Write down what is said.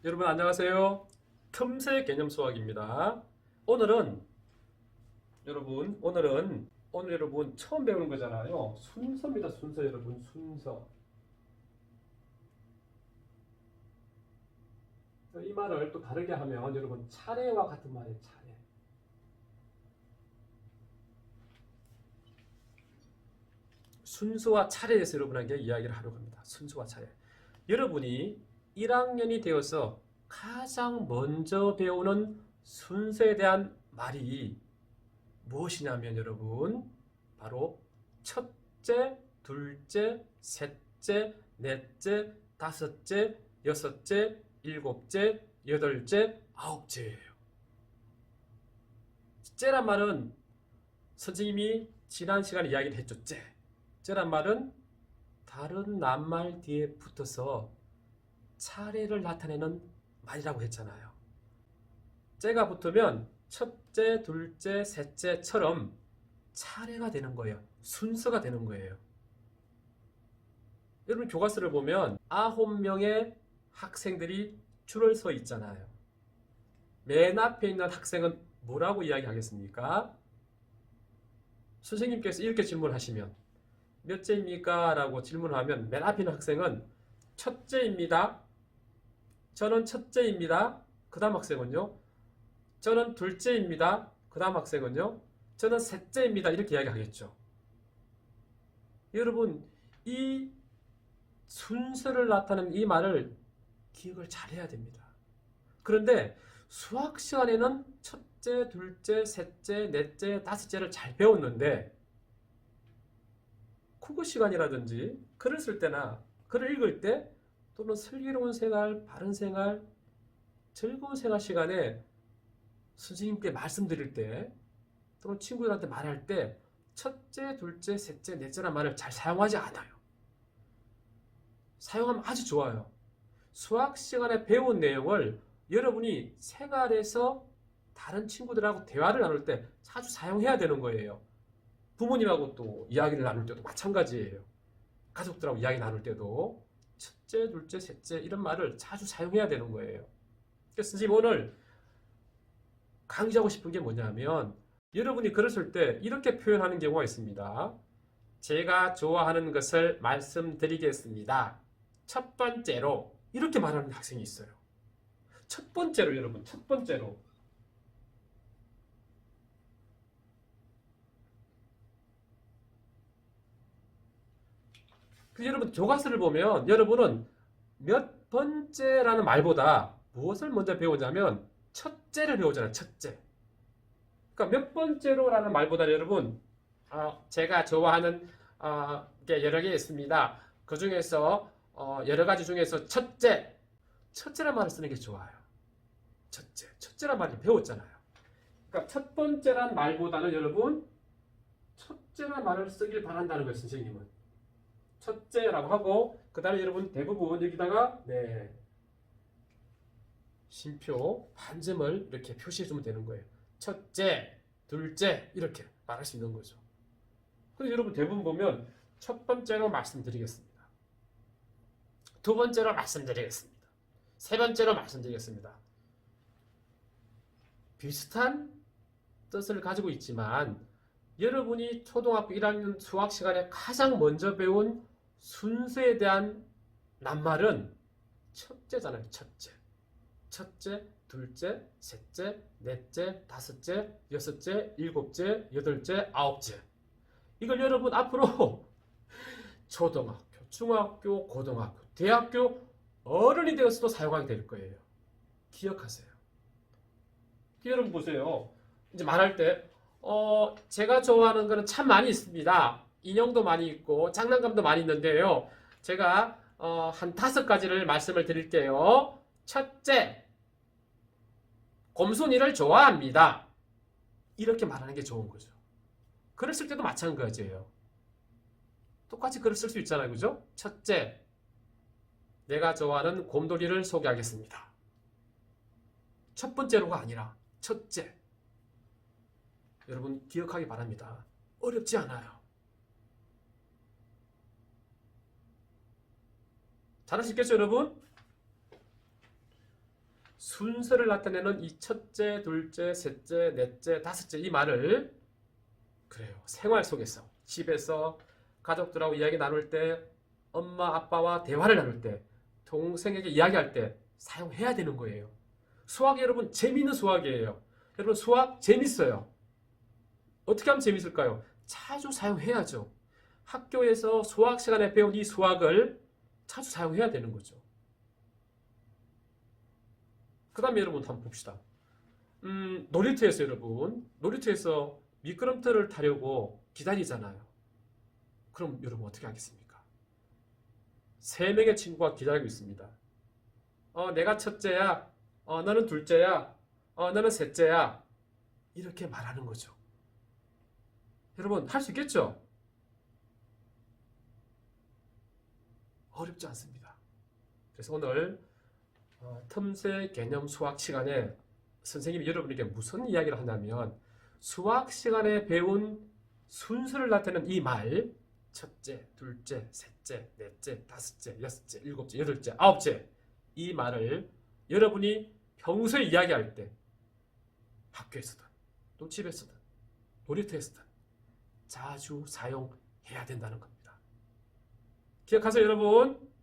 여러분 안녕하세요. 틈새 개념 수학입니다. 오늘은 오늘 여러분 처음 배우는 거잖아요. 순서입니다. 순서 여러분 순서. 이 말을 또 다르게 하면 여러분 차례와 같은 말이에요. 차례. 순서와 차례에서 여러분에게 이야기를 하려고 합니다. 순서와 차례. 여러분이 1학년이 되어서 가장 먼저 배우는 순서에 대한 말이 무엇이냐면 여러분 바로 첫째, 둘째, 셋째, 넷째, 다섯째, 여섯째, 일곱째, 여덟째, 아홉째예요. 째란 말은 선생님이 지난 시간에 이야기를 했죠. 째란 말은 다른 낱말 뒤에 붙어서 차례를 나타내는 말이라고 했잖아요. 째가 붙으면 첫째, 둘째, 셋째처럼 차례가 되는 거예요. 순서가 되는 거예요. 여러분 교과서를 보면 9명의 학생들이 줄을 서 있잖아요. 맨 앞에 있는 학생은 뭐라고 이야기하겠습니까? 선생님께서 이렇게 질문하시면 몇째입니까? 라고 질문하면 맨 앞에 있는 학생은 첫째입니다. 저는 첫째입니다. 그 다음 학생은요. 저는 둘째입니다. 그 다음 학생은요. 저는 셋째입니다. 이렇게 이야기하겠죠. 여러분 이 순서를 나타내는 이 말을 기억을 잘해야 됩니다. 그런데 수학 시간에는 첫째, 둘째, 셋째, 넷째, 다섯째를 잘 배웠는데 국어 시간이라든지 글을 쓸 때나 글을 읽을 때 또는 슬기로운 생활, 바른 생활, 즐거운 생활 시간에 선생님께 말씀드릴 때 또는 친구들한테 말할 때 첫째, 둘째, 셋째, 넷째라는 말을 잘 사용하지 않아요. 사용하면 아주 좋아요. 수학 시간에 배운 내용을 여러분이 생활에서 다른 친구들하고 대화를 나눌 때 자주 사용해야 되는 거예요. 부모님하고 또 이야기를 나눌 때도 마찬가지예요. 가족들하고 이야기 나눌 때도 첫째, 둘째, 셋째 이런 말을 자주 사용해야 되는 거예요. 그래서 선생님 오늘 강조하고 싶은 게 뭐냐면 여러분이 글을 쓸 때 이렇게 표현하는 경우가 있습니다. 제가 좋아하는 것을 말씀드리겠습니다. 첫 번째로 이렇게 말하는 학생이 있어요. 첫 번째로 여러분 첫 번째로 여러분 교과서를 보면 여러분은 몇 번째라는 말보다 무엇을 먼저 배우냐면 첫째를 배우잖아요. 첫째. 그러니까 몇 번째로라는 말보다 여러분 제가 좋아하는 게 여러 개 있습니다. 그 중에서 여러 가지 중에서 첫째란 말을 쓰는 게 좋아요. 첫째란 말을 배웠잖아요. 그러니까 첫 번째란 말보다는 여러분 첫째란 말을 쓰길 바란다는 거예요. 선생님은. 첫째라고 하고 그 다음에 여러분 대부분 여기다가 쉼표 반점을 이렇게 표시해 주면 되는 거예요. 첫째, 둘째 이렇게 말할 수 있는 거죠. 그래서 여러분 대부분 보면 첫 번째로 말씀드리겠습니다. 두 번째로 말씀드리겠습니다. 세 번째로 말씀드리겠습니다. 비슷한 뜻을 가지고 있지만 여러분이 초등학교 1학년 수학 시간에 가장 먼저 배운 순서에 대한 낱말은 첫째잖아요. 첫째, 둘째, 셋째, 넷째, 다섯째, 여섯째, 일곱째, 여덟째, 아홉째. 이걸 여러분 앞으로 초등학교, 중학교, 고등학교, 대학교 어른이 되어서도 사용하게 될 거예요. 기억하세요. 여러분 보세요. 이제 말할 때 제가 좋아하는 거는 참 많이 있습니다. 인형도 많이 있고 장난감도 많이 있는데요. 제가 한 5가지를 말씀을 드릴게요. 첫째, 곰순이를 좋아합니다. 이렇게 말하는 게 좋은 거죠. 글을 쓸 때도 마찬가지예요. 똑같이 글을 쓸 수 있잖아요. 그죠? 첫째, 내가 좋아하는 곰돌이를 소개하겠습니다. 첫 번째로가 아니라 첫째. 여러분 기억하기 바랍니다. 어렵지 않아요. 잘할 수 있겠죠 여러분? 순서를 나타내는 이 첫째, 둘째, 셋째, 넷째, 다섯째 이 말을 그래요. 생활 속에서 집에서 가족들하고 이야기 나눌 때 엄마 아빠와 대화를 나눌 때 동생에게 이야기할 때 사용해야 되는 거예요. 수학 여러분 재미있는 수학이에요. 여러분 수학 재밌어요. 어떻게 하면 재밌을까요? 자주 사용해야죠. 학교에서 수학 시간에 배운 이 수학을 자주 사용해야 되는 거죠. 그 다음에 여러분 한번 봅시다. 놀이터에서 여러분 놀이터에서 미끄럼틀을 타려고 기다리잖아요. 그럼 여러분 어떻게 하겠습니까? 세 명의 친구가 기다리고 있습니다. 내가 첫째야. 너는 둘째야. 너는 셋째야. 이렇게 말하는 거죠. 여러분 할 수 있겠죠? 어렵지 않습니다. 그래서 오늘 틈새 개념 수학 시간에 선생님이 여러분에게 무슨 이야기를 하냐면 수학 시간에 배운 순서를 나타내는 이 말 첫째, 둘째, 셋째, 넷째, 다섯째, 여섯째, 일곱째, 여덟째, 아홉째 이 말을 여러분이 평소에 이야기할 때 학교에서든 또 집에서든 놀이터에서든 자주 사용해야 된다는 겁니다. 기억하세요 여러분.